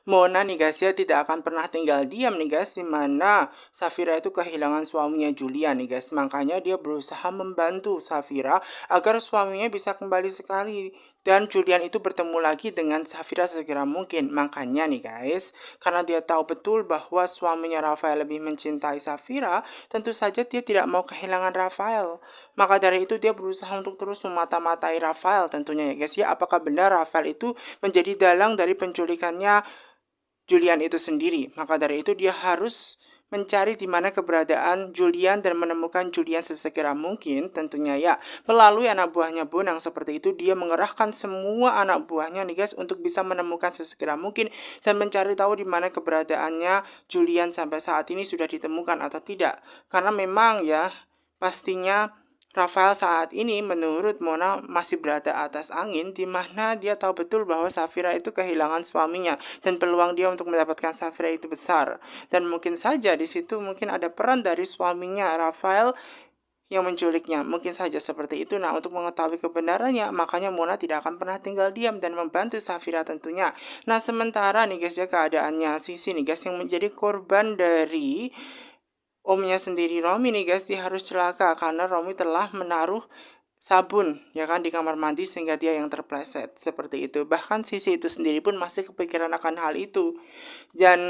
Mona nih guys ya tidak akan pernah tinggal diam nih guys, di mana Safira itu kehilangan suaminya Julian nih guys. Makanya dia berusaha membantu Safira agar suaminya bisa kembali sekali dan Julian itu bertemu lagi dengan Safira segera mungkin. Makanya nih guys, karena dia tahu betul bahwa suaminya Rafael lebih mencintai Safira, tentu saja dia tidak mau kehilangan Rafael. Maka dari itu dia berusaha untuk terus memata-matai Rafael tentunya ya guys ya. Apakah benar Rafael itu menjadi dalang dari penculikannya Julian itu sendiri? Maka dari itu dia harus mencari di mana keberadaan Julian dan menemukan Julian sesegera mungkin tentunya ya. Melalui anak buahnya Bonang seperti itu, dia mengerahkan semua anak buahnya nih guys untuk bisa menemukan sesegera mungkin dan mencari tahu di mana keberadaannya Julian sampai saat ini sudah ditemukan atau tidak. Karena memang ya pastinya Rafael saat ini menurut Mona masih berada atas angin, di mana dia tahu betul bahwa Safira itu kehilangan suaminya dan peluang dia untuk mendapatkan Safira itu besar. Dan mungkin saja di situ mungkin ada peran dari suaminya Rafael yang menculiknya. Mungkin saja seperti itu. Nah, untuk mengetahui kebenarannya, makanya Mona tidak akan pernah tinggal diam dan membantu Safira tentunya. Nah, sementara nih guys ya keadaannya Sisi nih guys yang menjadi korban dari omnya sendiri Romi nih guys, dia harus celaka karena Romi telah menaruh sabun ya kan di kamar mandi sehingga dia yang terpleset seperti itu. Bahkan Sisi itu sendiri pun masih kepikiran akan hal itu. Dan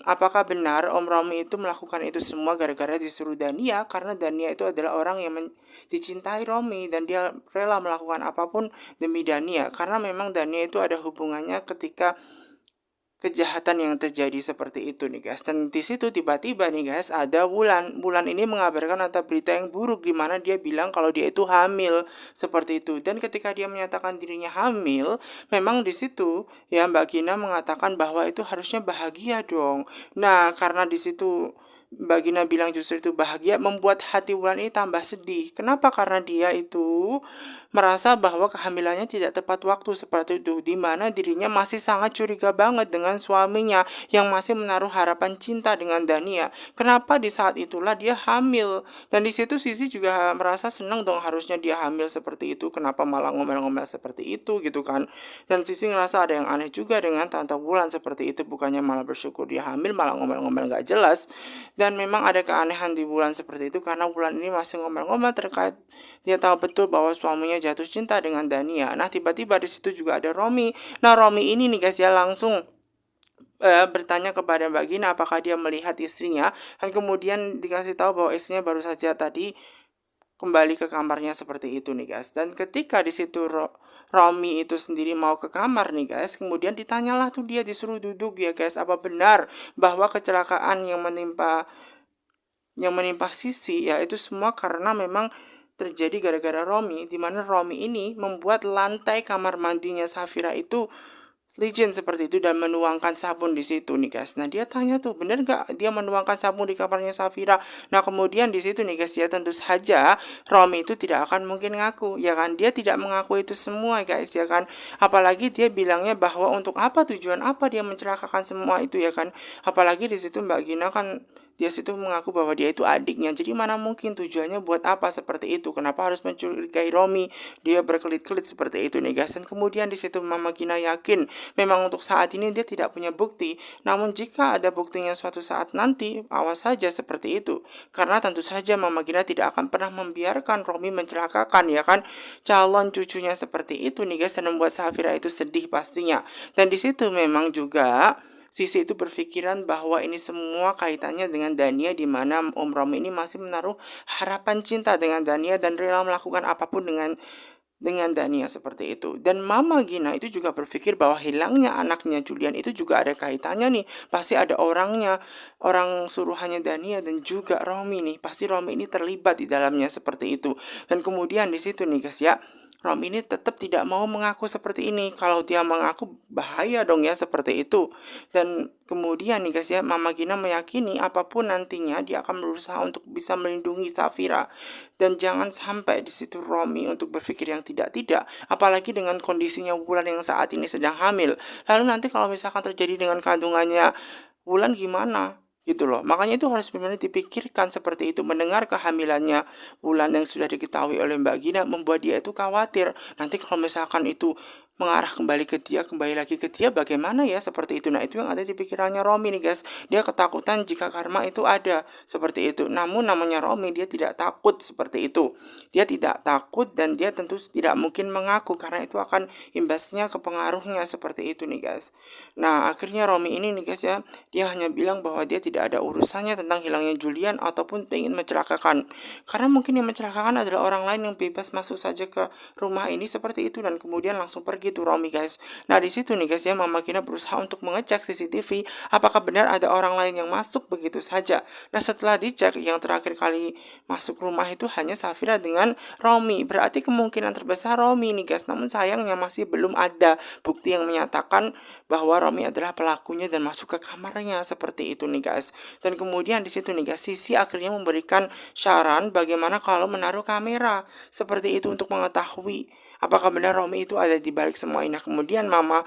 apakah benar Om Romi itu melakukan itu semua gara-gara disuruh Dania? Karena Dania itu adalah orang yang dicintai Romi dan dia rela melakukan apapun demi Dania. Karena memang Dania itu ada hubungannya ketika kejahatan yang terjadi seperti itu nih guys. Dan di situ tiba-tiba nih guys ada Wulan. Wulan ini mengabarkan atau berita yang buruk di mana dia bilang kalau dia itu hamil seperti itu. Dan ketika dia menyatakan dirinya hamil, memang di situ ya Mbak Gina mengatakan bahwa itu harusnya bahagia dong. Nah, karena di situ Mbak Gina bilang justru itu bahagia, membuat hati Wulan ini tambah sedih. Kenapa? Karena dia itu merasa bahwa kehamilannya tidak tepat waktu seperti itu, di mana dirinya masih sangat curiga banget dengan suaminya yang masih menaruh harapan cinta dengan Dania. Kenapa di saat itulah dia hamil? Dan di situ Sisi juga merasa senang dong, harusnya dia hamil seperti itu. Kenapa malah ngomel-ngomel seperti itu gitu kan? Dan Sisi ngerasa ada yang aneh juga dengan Tante Wulan seperti itu, bukannya malah bersyukur dia hamil, malah ngomel-ngomel gak jelas. Dan memang ada keanehan di Wulan seperti itu karena Wulan ini masih ngomel-ngomel terkait dia tahu betul bahwa suaminya jatuh cinta dengan Dania. Nah, tiba-tiba di situ juga ada Romi. Nah, Romi ini nih guys ya langsung bertanya kepada Mbak Gina apakah dia melihat istrinya, dan kemudian dikasih tahu bahwa istrinya baru saja tadi kembali ke kamarnya seperti itu nih guys. Dan ketika di situ Romi itu sendiri mau ke kamar nih guys, kemudian ditanyalah tuh, dia disuruh duduk ya guys, apa benar bahwa kecelakaan yang menimpa Sisi ya itu semua karena memang terjadi gara-gara Romi, di mana Romi ini membuat lantai kamar mandinya Safira itu licin seperti itu dan menuangkan sabun di situ nih guys. Nah, dia tanya tuh, bener nggak dia menuangkan sabun di kamarnya Safira? Nah, kemudian di situ nih guys ya tentu saja Romi itu tidak akan mungkin ngaku ya kan, dia tidak mengaku itu semua guys ya kan. Apalagi dia bilangnya bahwa untuk apa, tujuan apa dia mencelakakan semua itu ya kan. Apalagi di situ Mbak Gina kan dia situ mengaku bahwa dia itu adiknya. Jadi mana mungkin tujuannya buat apa seperti itu? Kenapa harus mencurigai Romi? Dia berkelit-kelit seperti itu nih guys. Dan kemudian di situ Mama Gina yakin memang untuk saat ini dia tidak punya bukti. Namun jika ada buktinya suatu saat nanti, awas saja seperti itu. Karena tentu saja Mama Gina tidak akan pernah membiarkan Romi mencelakakan ya kan calon cucunya seperti itu nih guys, dan membuat Safira itu sedih pastinya. Dan di situ memang juga Sisi itu berpikiran bahwa ini semua kaitannya dengan Dania, di mana Om Romi ini masih menaruh harapan cinta dengan Dania dan rela melakukan apapun dengan Dania seperti itu. Dan Mama Gina itu juga berpikir bahwa hilangnya anaknya Julian itu juga ada kaitannya nih. Pasti ada orangnya, orang suruhannya Dania dan juga Romi nih. Pasti Romi ini terlibat di dalamnya seperti itu. Dan kemudian di situ nih guys ya, Romi ini tetap tidak mau mengaku seperti ini. Kalau dia mengaku bahaya dong ya seperti itu. Dan kemudian nih guys ya, Mama Gina meyakini apapun nantinya dia akan berusaha untuk bisa melindungi Safira. Dan jangan sampai di situ Romi untuk berpikir yang tidak-tidak. Apalagi dengan kondisinya Wulan yang saat ini sedang hamil. Lalu nanti kalau misalkan terjadi dengan kandungannya Wulan gimana? gitu loh. Makanya itu harus benar-benar dipikirkan seperti itu. Mendengar kehamilannya Wulan yang sudah diketahui oleh Mbak Gina membuat dia itu khawatir. Nanti kalau misalkan itu mengarah kembali ke dia, kembali lagi ke dia, bagaimana ya seperti itu. Nah, itu yang ada di pikirannya Romi nih guys. Dia ketakutan jika karma itu ada seperti itu. Namun namanya Romi, dia tidak takut seperti itu. Dia tidak takut dan dia tentu tidak mungkin mengaku karena itu akan imbasnya ke pengaruhnya seperti itu nih guys. Nah, akhirnya Romi ini nih guys ya, dia hanya bilang bahwa dia tidak ada urusannya tentang hilangnya Julian ataupun ingin mencelakakan. Karena mungkin yang mencelakakan adalah orang lain yang bebas masuk saja ke rumah ini seperti itu dan kemudian langsung pergi tuh Romi guys. Nah, di situ nih guys ya, Mama Gina berusaha untuk mengecek CCTV apakah benar ada orang lain yang masuk begitu saja. Nah, setelah dicek yang terakhir kali masuk rumah itu hanya Safira dengan Romi. Berarti kemungkinan terbesar Romi nih guys. Namun sayangnya masih belum ada bukti yang menyatakan bahwa Romi adalah pelakunya dan masuk ke kamarnya seperti itu nih guys. Dan kemudian di situ nih guys, Sisi akhirnya memberikan saran bagaimana kalau menaruh kamera seperti itu untuk mengetahui apakah benar Romi itu ada di balik semua ini. Nah, kemudian Mama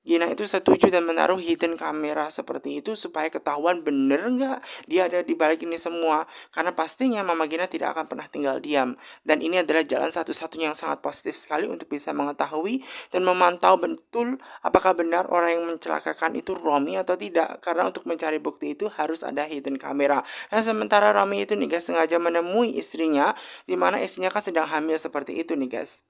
Gina itu setuju dan menaruh hidden kamera seperti itu supaya ketahuan bener nggak dia ada di balik ini semua. Karena pastinya Mama Gina tidak akan pernah tinggal diam. Dan ini adalah jalan satu-satunya yang sangat positif sekali untuk bisa mengetahui dan memantau betul apakah benar orang yang mencelakakan itu Romi atau tidak. Karena untuk mencari bukti itu harus ada hidden kamera. Nah, sementara Romi itu nih guys sengaja menemui istrinya, di mana istrinya kan sedang hamil seperti itu nih guys.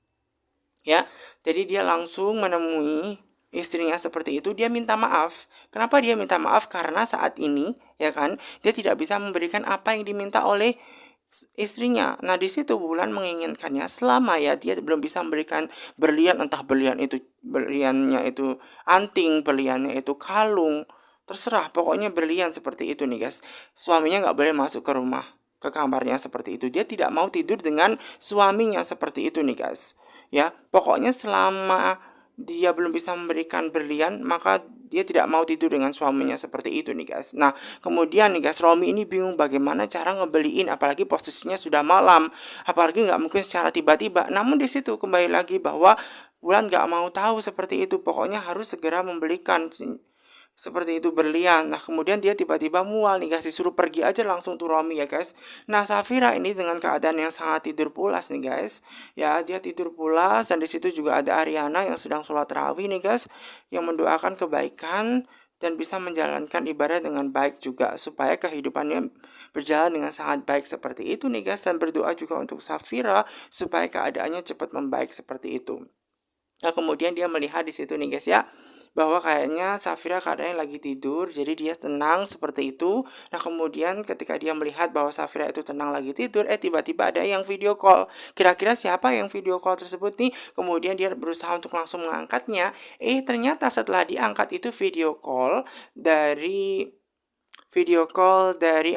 Ya, jadi dia langsung menemui istrinya seperti itu. Dia minta maaf. Kenapa dia minta maaf? Karena saat ini ya kan dia tidak bisa memberikan apa yang diminta oleh istrinya. Nah, di situ Bulan menginginkannya selama ya dia belum bisa memberikan berlian, entah berliannya itu anting, berliannya itu kalung, terserah pokoknya berlian seperti itu nih guys. Suaminya nggak boleh masuk ke rumah, ke kamarnya seperti itu. Dia tidak mau tidur dengan suaminya seperti itu nih guys. Ya, pokoknya selama dia belum bisa memberikan berlian, maka dia tidak mau tidur dengan suaminya seperti itu nih guys. Nah, kemudian nih guys, Romi ini bingung bagaimana cara ngebeliin, apalagi posisinya sudah malam, apalagi nggak mungkin secara tiba-tiba. Namun di situ kembali lagi bahwa Wulan nggak mau tahu seperti itu, pokoknya harus segera membelikan seperti itu berlian. Nah, kemudian dia tiba-tiba mual nih guys, disuruh pergi aja langsung tuh Romi ya guys. Nah, Safira ini dengan keadaan yang sangat tidur pulas nih guys. Ya, dia tidur pulas dan di situ juga ada Ariana yang sedang sholat tarawih nih guys, yang mendoakan kebaikan dan bisa menjalankan ibadah dengan baik juga supaya kehidupannya berjalan dengan sangat baik seperti itu nih guys, dan berdoa juga untuk Safira supaya keadaannya cepat membaik seperti itu. Nah, kemudian dia melihat di situ nih guys ya, bahwa kayaknya Safira keadaannya lagi tidur, jadi dia tenang seperti itu. Nah, kemudian ketika dia melihat bahwa Safira itu tenang lagi tidur, tiba-tiba ada yang video call. Kira-kira siapa yang video call tersebut nih? Kemudian dia berusaha untuk langsung mengangkatnya. Ternyata setelah diangkat itu video call dari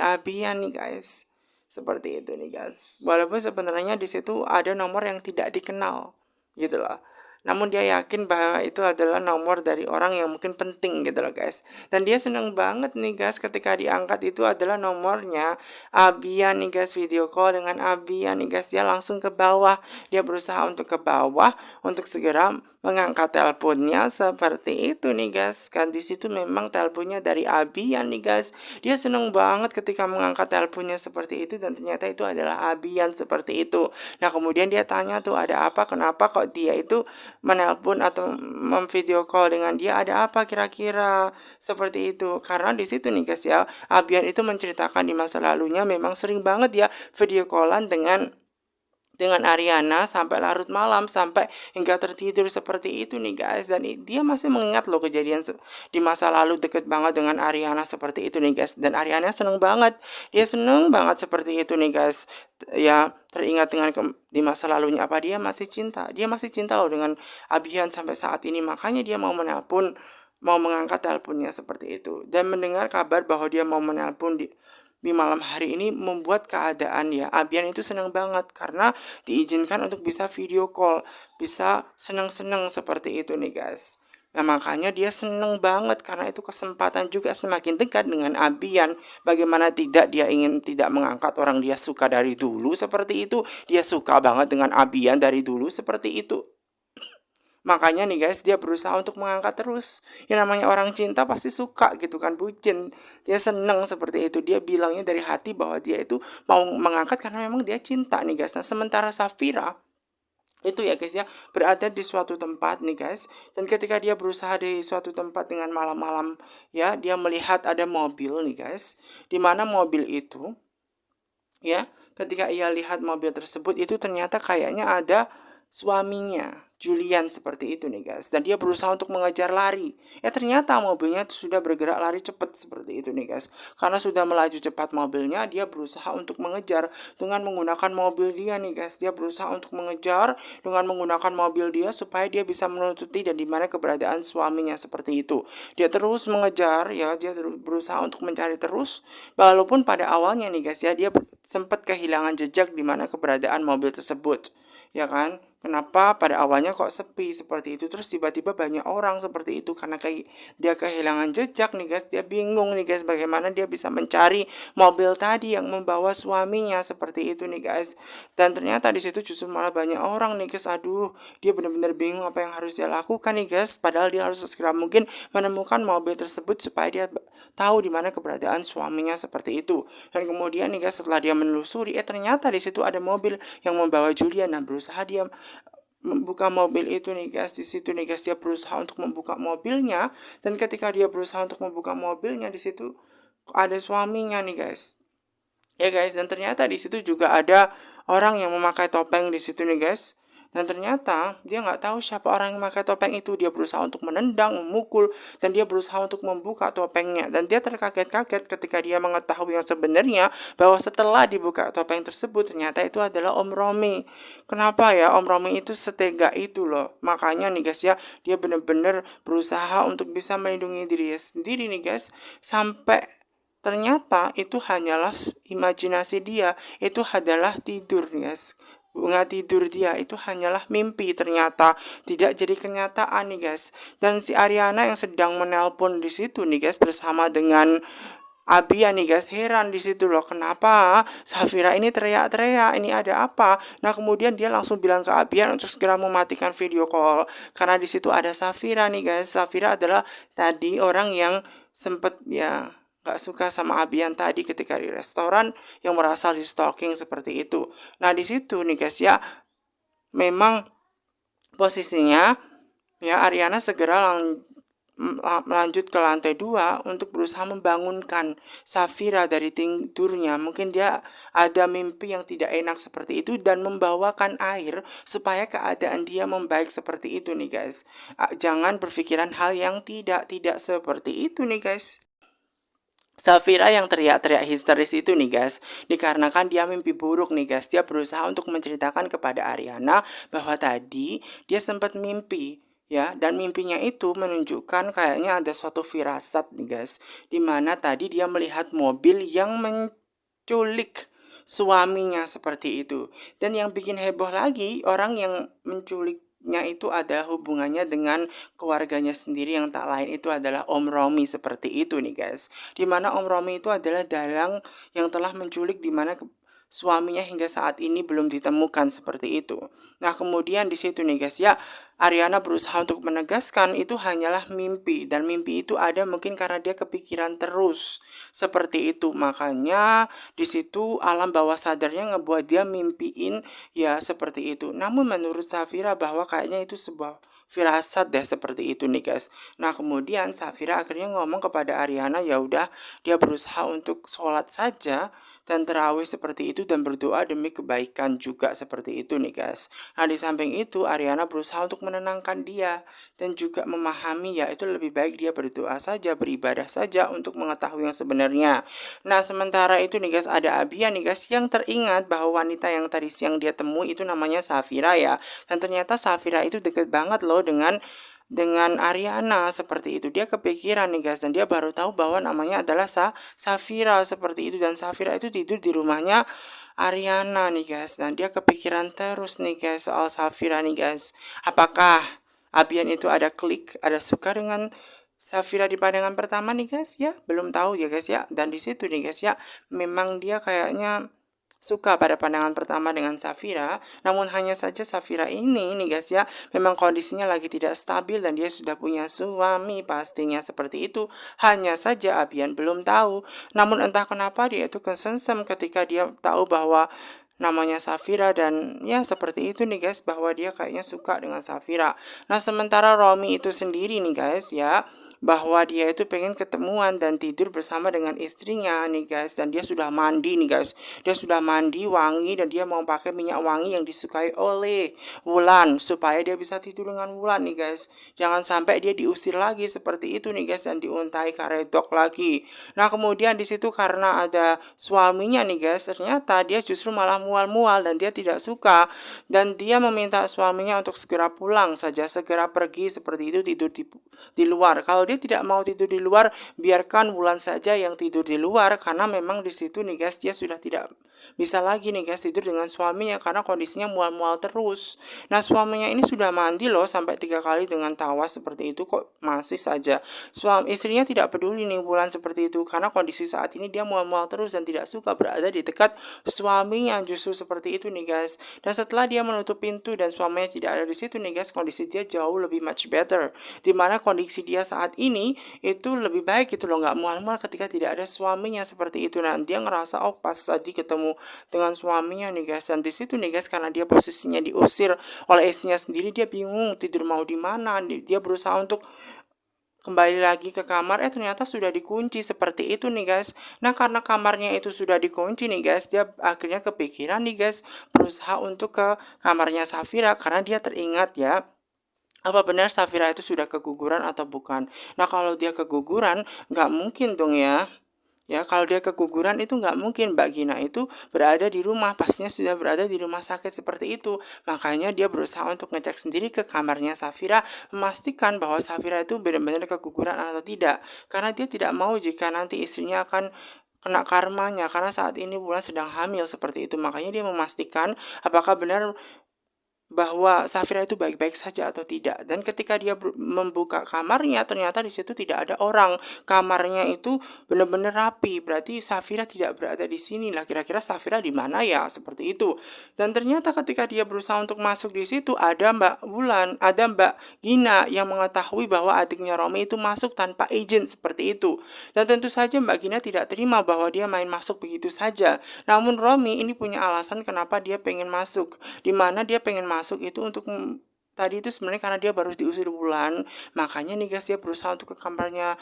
Abian nih guys. Seperti itu nih guys. Walaupun sebenarnya di situ ada nomor yang tidak dikenal, gitu loh. Namun dia yakin bahwa itu adalah nomor dari orang yang mungkin penting gitu loh guys. Dan dia seneng banget nih guys ketika diangkat itu adalah nomornya Abian nih guys. Video call dengan Abian nih guys. Dia langsung ke bawah. Dia berusaha untuk ke bawah untuk segera mengangkat teleponnya seperti itu nih guys. Kan di situ memang teleponnya dari Abian nih guys. Dia seneng banget ketika mengangkat teleponnya seperti itu dan ternyata itu adalah Abian seperti itu. Nah, kemudian dia tanya tuh ada apa, kenapa kok dia itu menelpon atau memvideo call dengan dia, ada apa kira-kira seperti itu. Karena di situ nih guys ya, Abian itu menceritakan di masa lalunya memang sering banget ya video callan dengan Ariana sampai larut malam, sampai hingga tertidur seperti itu nih guys. Dan dia masih mengingat loh kejadian di masa lalu deket banget dengan Ariana seperti itu nih guys. Dan Ariana seneng banget, dia seneng banget seperti itu nih guys. Ya, teringat dengan di masa lalunya apa, dia masih cinta loh dengan Abian sampai saat ini. Makanya dia mau mengangkat teleponnya seperti itu. Dan mendengar kabar bahwa dia mau menelpon di malam hari ini membuat keadaan ya Abian itu senang banget karena diizinkan untuk bisa video call, bisa senang-senang seperti itu nih guys. Nah, makanya dia senang banget karena itu kesempatan juga semakin dekat dengan Abian. Bagaimana tidak, dia ingin tidak mengangkat orang dia suka dari dulu seperti itu. Dia suka banget dengan Abian dari dulu seperti itu. Makanya nih guys, dia berusaha untuk mengangkat terus. Yang namanya orang cinta pasti suka gitu kan, bucin. Dia seneng seperti itu. Dia bilangnya dari hati bahwa dia itu mau mengangkat karena memang dia cinta nih guys. Nah sementara Safira itu ya guys ya berada di suatu tempat nih guys, dan ketika dia berusaha di suatu tempat dengan malam-malam ya, dia melihat ada mobil nih guys, dimana mobil itu ya, ketika ia lihat mobil tersebut itu ternyata kayaknya ada suaminya Julian seperti itu nih guys, dan dia berusaha untuk mengejar lari. Ternyata mobilnya sudah bergerak lari cepat seperti itu nih guys. Karena sudah melaju cepat mobilnya, dia berusaha untuk mengejar dengan menggunakan mobil dia nih guys. Dia berusaha untuk mengejar dengan menggunakan mobil dia supaya dia bisa menuntuti dan di mana keberadaan suaminya seperti itu. Dia terus mengejar ya, dia berusaha untuk mencari terus, walaupun pada awalnya nih guys ya, dia sempat kehilangan jejak di mana keberadaan mobil tersebut. Ya kan? Kenapa pada awalnya kok sepi seperti itu, terus tiba-tiba banyak orang seperti itu, karena kayak dia kehilangan jejak nih guys. Dia bingung nih guys bagaimana dia bisa mencari mobil tadi yang membawa suaminya seperti itu nih guys. Dan ternyata di situ justru malah banyak orang nih guys. Aduh, dia benar-benar bingung apa yang harus dia lakukan nih guys, padahal dia harus segera mungkin menemukan mobil tersebut supaya dia tahu di mana keberadaan suaminya seperti itu. Dan kemudian nih guys, setelah dia menelusuri, ternyata di situ ada mobil yang membawa Julian. Dan berusaha dia membuka mobil itu nih guys. Di situ nih guys, dia berusaha untuk membuka mobilnya, dan ketika dia berusaha untuk membuka mobilnya, di situ ada suaminya nih guys. Ya guys, dan ternyata di situ juga ada orang yang memakai topeng di situ nih guys. Dan ternyata dia nggak tahu siapa orang yang memakai topeng itu. Dia berusaha untuk menendang, memukul, dan dia berusaha untuk membuka topengnya. Dan dia terkaget-kaget ketika dia mengetahui yang sebenarnya, bahwa setelah dibuka topeng tersebut ternyata itu adalah Om Romi. Kenapa ya Om Romi itu setega itu loh. Makanya nih guys ya, dia benar-benar berusaha untuk bisa melindungi dirinya sendiri nih guys, sampai ternyata itu hanyalah imajinasi dia, itu adalah tidur guys. Bunga tidur dia itu hanyalah mimpi, ternyata tidak jadi kenyataan nih guys. Dan si Ariana yang sedang menelpon di situ nih guys bersama dengan Abia nih guys, heran di situ loh, kenapa Safira ini teriak-teriak, ini ada apa? Nah kemudian dia langsung bilang ke Abian untuk segera mematikan video call, karena di situ ada Safira nih guys. Safira adalah tadi orang yang sempet ya gak suka sama Abian tadi ketika di restoran, yang merasa di stalking seperti itu. Nah di situ nih guys ya, memang posisinya ya Ariana segera melanjut ke lantai 2 untuk berusaha membangunkan Safira dari tidurnya. Mungkin dia ada mimpi yang tidak enak seperti itu, dan membawakan air supaya keadaan dia membaik seperti itu nih guys. Jangan berpikiran hal yang tidak seperti itu nih guys. Safira yang teriak-teriak histeris itu nih guys, dikarenakan dia mimpi buruk nih guys. Dia berusaha untuk menceritakan kepada Ariana bahwa tadi dia sempat mimpi ya, dan mimpinya itu menunjukkan kayaknya ada suatu firasat nih guys, dimana tadi dia melihat mobil yang menculik suaminya seperti itu. Dan yang bikin heboh lagi, orang yang menculiknya itu ada hubungannya dengan keluarganya sendiri, yang tak lain itu adalah Om Romi seperti itu nih guys. Dimana Om Romi itu adalah dalang yang telah menculik, dimana suaminya hingga saat ini belum ditemukan seperti itu. Nah kemudian di situ nih guys ya, Ariana berusaha untuk menegaskan itu hanyalah mimpi, dan mimpi itu ada mungkin karena dia kepikiran terus seperti itu. Makanya di situ alam bawah sadarnya ngebuat dia mimpiin ya seperti itu. Namun menurut Safira bahwa kayaknya itu sebuah firasat deh seperti itu nih guys. Nah kemudian Safira akhirnya ngomong kepada Ariana, ya udah dia berusaha untuk sholat saja dan terawih seperti itu, dan berdoa demi kebaikan juga seperti itu nih guys. Nah di samping itu Ariana berusaha untuk menenangkan dia, dan juga memahami ya itu lebih baik dia berdoa saja, beribadah saja untuk mengetahui yang sebenarnya. Nah sementara itu nih guys, ada Abia nih guys yang teringat bahwa wanita yang tadi siang dia temui itu namanya Safira ya. Dan ternyata Safira itu deket banget loh dengan Ariana seperti itu. Dia kepikiran nih guys, dan dia baru tahu bahwa namanya adalah Safira seperti itu, dan Safira itu tidur di rumahnya Ariana nih guys. Dan dia kepikiran terus nih guys soal Safira nih guys. Apakah Abian itu ada klik, ada suka dengan Safira di pandangan pertama nih guys ya? Belum tahu ya guys ya. Dan di situ nih guys ya, memang dia kayaknya suka pada pandangan pertama dengan Safira, namun hanya saja Safira ini nih guys ya, memang kondisinya lagi tidak stabil dan dia sudah punya suami pastinya seperti itu. Hanya saja Abian belum tahu. Namun entah kenapa dia itu kesengsem ketika dia tahu bahwa namanya Safira dan ya seperti itu nih guys bahwa dia kayaknya suka dengan Safira. Nah sementara Romi itu sendiri nih guys ya bahwa dia itu pengen ketemuan dan tidur bersama dengan istrinya nih guys dan dia sudah mandi nih guys. Dia sudah mandi wangi dan dia mau pakai minyak wangi yang disukai oleh Wulan supaya dia bisa tidur dengan Wulan nih guys. Jangan sampai dia diusir lagi seperti itu nih guys dan diuntai karedok lagi. Nah kemudian di situ karena ada suaminya nih guys, ternyata dia justru malah mual-mual dan dia tidak suka dan dia meminta suaminya untuk segera pulang saja, segera pergi seperti itu tidur di luar. Kalau dia tidak mau tidur di luar, biarkan Wulan saja yang tidur di luar karena memang di situ nih guys dia sudah tidak bisa lagi nih guys tidur dengan suaminya karena kondisinya mual-mual terus. Nah suaminya ini sudah mandi loh sampai 3 kali dengan tawas seperti itu kok masih saja. Istrinya tidak peduli nih Wulan seperti itu karena kondisi saat ini dia mual-mual terus dan tidak suka berada di dekat suaminya justru seperti itu nih guys. Dan setelah dia menutup pintu dan suaminya tidak ada di situ nih guys, kondisi dia jauh lebih much better. Dimana kondisi dia saat ini itu lebih baik gitu loh, nggak mual-mual ketika tidak ada suaminya seperti itu. Nah dia ngerasa oh pas tadi ketemu dengan suaminya nih guys dan di situ nih guys karena dia posisinya diusir oleh istrinya sendiri dia bingung tidur mau di mana. Dia berusaha untuk kembali lagi ke kamar ternyata sudah dikunci seperti itu nih guys. Nah karena kamarnya itu sudah dikunci nih guys, dia akhirnya kepikiran nih guys berusaha untuk ke kamarnya Safira karena dia teringat ya apa benar Safira itu sudah keguguran atau bukan. Nah kalau dia keguguran nggak mungkin dong ya. Ya, kalau dia keguguran itu nggak mungkin Mbak Gina itu berada di rumah, pastinya sudah berada di rumah sakit seperti itu. Makanya dia berusaha untuk ngecek sendiri ke kamarnya Safira, memastikan bahwa Safira itu benar-benar keguguran atau tidak. Karena dia tidak mau jika nanti istrinya akan kena karmanya, karena saat ini Bulan sedang hamil seperti itu. Makanya dia memastikan apakah benar bahwa Safira itu baik-baik saja atau tidak. Dan ketika dia membuka kamarnya, ternyata di situ tidak ada orang. Kamarnya itu benar-benar rapi. Berarti Safira tidak berada di sini lah. Kira-kira Safira di mana ya? Seperti itu. Dan ternyata ketika dia berusaha untuk masuk di situ, ada Mbak Wulan, ada Mbak Gina yang mengetahui bahwa adiknya Romi itu masuk tanpa izin seperti itu. Dan tentu saja Mbak Gina tidak terima bahwa dia main masuk begitu saja. Namun Romi ini punya alasan kenapa dia pengen masuk. Dimana dia pengen masuk itu untuk tadi itu sebenarnya karena dia baru diusir Wulan, makanya nih guys dia berusaha untuk ke kamarnya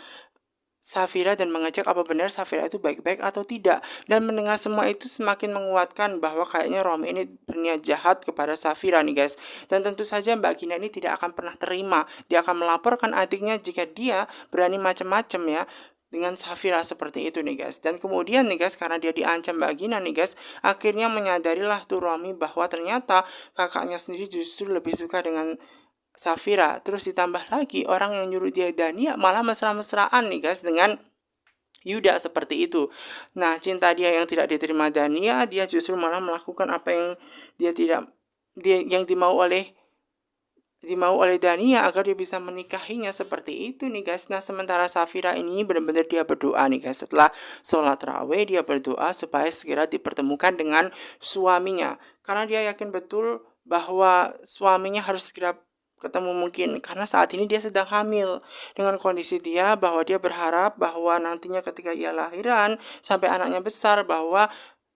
Safira dan mengecek apa benar Safira itu baik-baik atau tidak. Dan mendengar semua itu semakin menguatkan bahwa kayaknya Romi ini berniat jahat kepada Safira nih guys. Dan tentu saja Mbak Gina ini tidak akan pernah terima. Dia akan melaporkan adiknya jika dia berani macam-macam ya dengan Safira seperti itu nih guys. Dan kemudian nih guys karena dia diancam Mbak Gina nih guys, akhirnya menyadarilah tuh Romi bahwa ternyata kakaknya sendiri justru lebih suka dengan Safira. Terus ditambah lagi orang yang nyuruh dia Dania malah mesra-mesraan nih guys dengan Yuda seperti itu. Nah cinta dia yang tidak diterima Dania, dia justru malah melakukan apa yang dia tidak yang dimau oleh Dania agar dia bisa menikahinya seperti itu nih guys. Nah sementara Safira ini benar-benar dia berdoa nih guys. Setelah sholat raweh dia berdoa supaya segera dipertemukan dengan suaminya. Karena dia yakin betul bahwa suaminya harus segera ketemu mungkin karena saat ini dia sedang hamil. Dengan kondisi dia bahwa dia berharap bahwa nantinya ketika ia lahiran sampai anaknya besar bahwa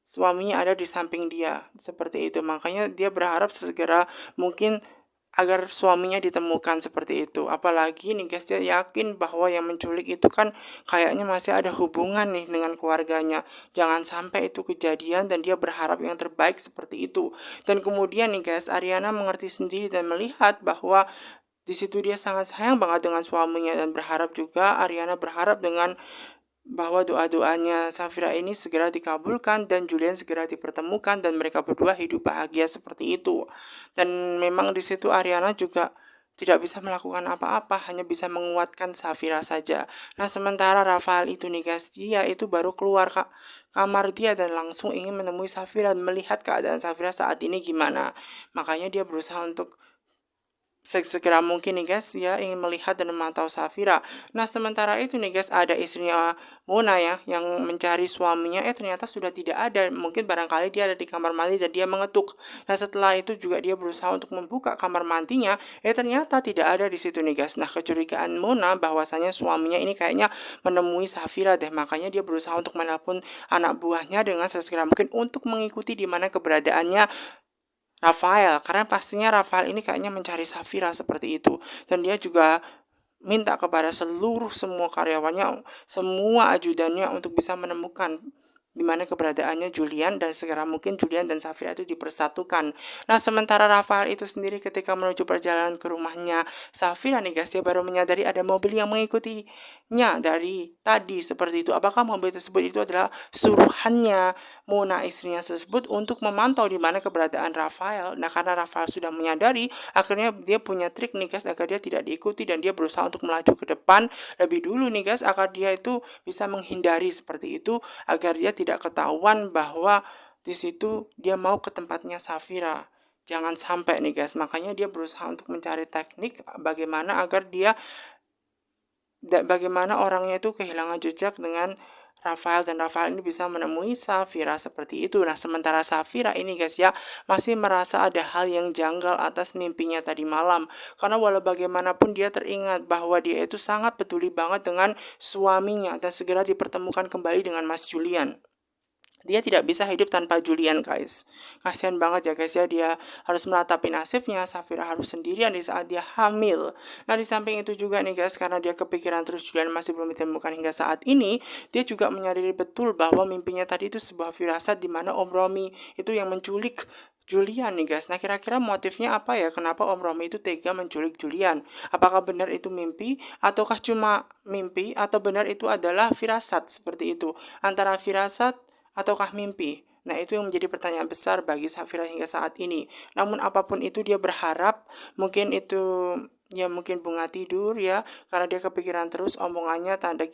suaminya ada di samping dia seperti itu. Makanya dia berharap segera mungkin agar suaminya ditemukan seperti itu. Apalagi nih guys dia yakin bahwa yang menculik itu kan kayaknya masih ada hubungan nih dengan keluarganya. Jangan sampai itu kejadian dan dia berharap yang terbaik seperti itu. Dan kemudian nih guys Ariana mengerti sendiri dan melihat bahwa di situ dia sangat sayang banget dengan suaminya dan berharap juga Ariana berharap dengan bahwa doa-doanya Safira ini segera dikabulkan dan Julian segera dipertemukan dan mereka berdua hidup bahagia seperti itu. Dan memang di situ Ariana juga tidak bisa melakukan apa-apa, hanya bisa menguatkan Safira saja. Nah sementara Rafael itu nih guys, dia itu baru keluar kamar dia dan langsung ingin menemui Safira dan melihat keadaan Safira saat ini gimana. Makanya dia berusaha untuk segera mungkin nih guys ya ingin melihat dan memantau Safira. Nah sementara itu nih guys ada istrinya Mona ya yang mencari suaminya ternyata sudah tidak ada. Mungkin barangkali dia ada di kamar mandi dan dia mengetuk. Nah setelah itu juga dia berusaha untuk membuka kamar mandinya ternyata tidak ada di situ nih guys. Nah kecurigaan Mona bahwasanya suaminya ini kayaknya menemui Safira deh. Makanya dia berusaha untuk menelpon anak buahnya dengan sesegera mungkin untuk mengikuti di mana keberadaannya Rafael, karena pastinya Rafael ini kayaknya mencari Safira seperti itu. Dan dia juga minta kepada semua karyawannya, semua ajudannya untuk bisa menemukan di mana keberadaannya Julian dan segera mungkin Julian dan Safira itu dipersatukan. Nah, sementara Rafael itu sendiri ketika menuju perjalanan ke rumahnya Safira nih guys, dia baru menyadari ada mobil yang mengikutinya dari tadi seperti itu. Apakah mobil tersebut itu adalah suruhannya Mona istrinya tersebut untuk memantau di mana keberadaan Rafael. Nah, karena Rafael sudah menyadari, akhirnya dia punya trik nih guys agar dia tidak diikuti dan dia berusaha untuk melaju ke depan lebih dulu nih guys agar dia itu bisa menghindari seperti itu agar dia tidak ketahuan bahwa di situ dia mau ke tempatnya Safira. Jangan sampai nih guys, makanya dia berusaha untuk mencari teknik bagaimana agar bagaimana orangnya itu kehilangan jejak dengan Rafael dan Rafael ini bisa menemui Safira seperti itu. Nah, sementara Safira ini guys ya masih merasa ada hal yang janggal atas mimpinya tadi malam. Karena walau bagaimanapun dia teringat bahwa dia itu sangat peduli banget dengan suaminya dan segera dipertemukan kembali dengan Mas Julian. Dia tidak bisa hidup tanpa Julian guys. Kasihan banget ya guys ya, dia harus meratapi nasibnya. Safira harus sendirian di saat dia hamil. Nah di samping itu juga nih guys, karena dia kepikiran terus Julian masih belum ditemukan hingga saat ini, dia juga menyadari betul bahwa mimpinya tadi itu sebuah firasat di mana Om Romi itu yang menculik Julian nih guys. Nah kira-kira motifnya apa ya? Kenapa Om Romi itu tega menculik Julian? Apakah benar itu mimpi? Ataukah cuma mimpi? Atau benar itu adalah firasat seperti itu? Antara firasat ataukah mimpi? Nah, itu yang menjadi pertanyaan besar bagi Safira hingga saat ini. Namun apapun itu dia berharap mungkin itu ya mungkin bunga tidur ya karena dia kepikiran terus omongannya tanda